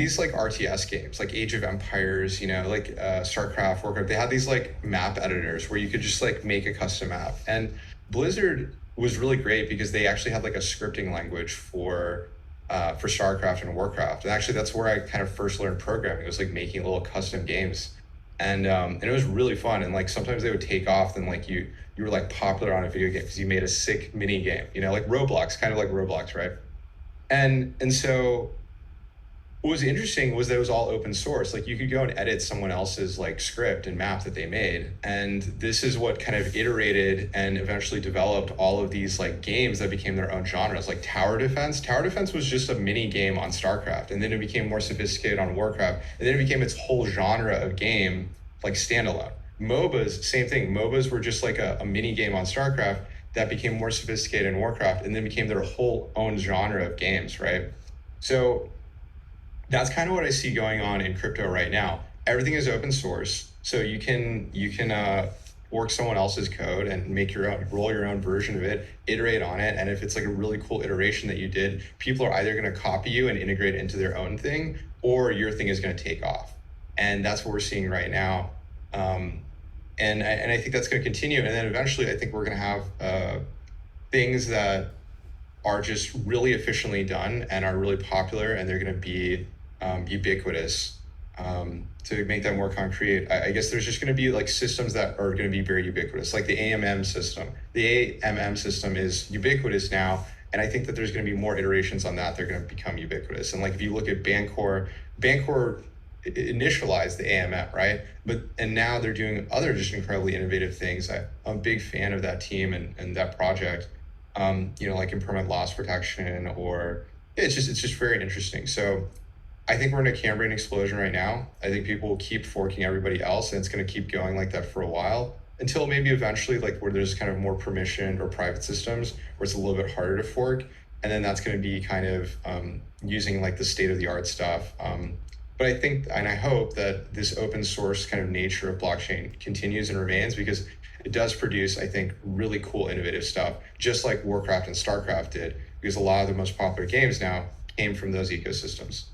these like RTS games, like Age of Empires, like StarCraft, Warcraft, they had these like map editors where you could just like make a custom map. And Blizzard was really great because they actually had like a scripting language for StarCraft and Warcraft. And actually, that's where I kind of first learned programming. It was like making little custom games, and it was really fun. And like sometimes they would take off, and like you were like popular on a video game because you made a sick mini game, like Roblox, kind of like Roblox, right? And so what was interesting was that it was all open source. Like you could go and edit someone else's like script and map that they made. And this is what kind of iterated and eventually developed all of these like games that became their own genres, like Tower Defense. Tower Defense was just a mini game on StarCraft, and then it became more sophisticated on Warcraft, and then it became its whole genre of game, like standalone. MOBAs, same thing. MOBAs were just like a mini game on StarCraft that became more sophisticated in Warcraft, and then became their whole own genre of games, right? So that's kind of what I see going on in crypto right now. Everything is open source, so you can work someone else's code and make your own, roll your own version of it, iterate on it, and if it's like a really cool iteration that you did, people are either going to copy you and integrate it into their own thing, or your thing is going to take off, and that's what we're seeing right now. Um, and I think that's going to continue, and then eventually, I think we're going to have things that are just really efficiently done and are really popular, and they're going to be ubiquitous. To make that more concrete, I guess there's just going to be like systems that are going to be very ubiquitous, like the AMM system. The AMM system is ubiquitous now, and I think that there's going to be more iterations on that. They're going to become ubiquitous. And like if you look at Bancor initialized the AMM, right? And now they're doing other just incredibly innovative things. I'm a big fan of that team and that project. Like impermanent loss protection, or yeah, it's just very interesting. So I think we're in a Cambrian explosion right now. I think people will keep forking everybody else, and it's going to keep going like that for a while until maybe eventually, like where there's kind of more permissioned or private systems where it's a little bit harder to fork, and then that's going to be kind of using like the state of the art stuff. But I think and I hope that this open source kind of nature of blockchain continues and remains, because it does produce, I think, really cool, innovative stuff, just like Warcraft and StarCraft did, because a lot of the most popular games now came from those ecosystems.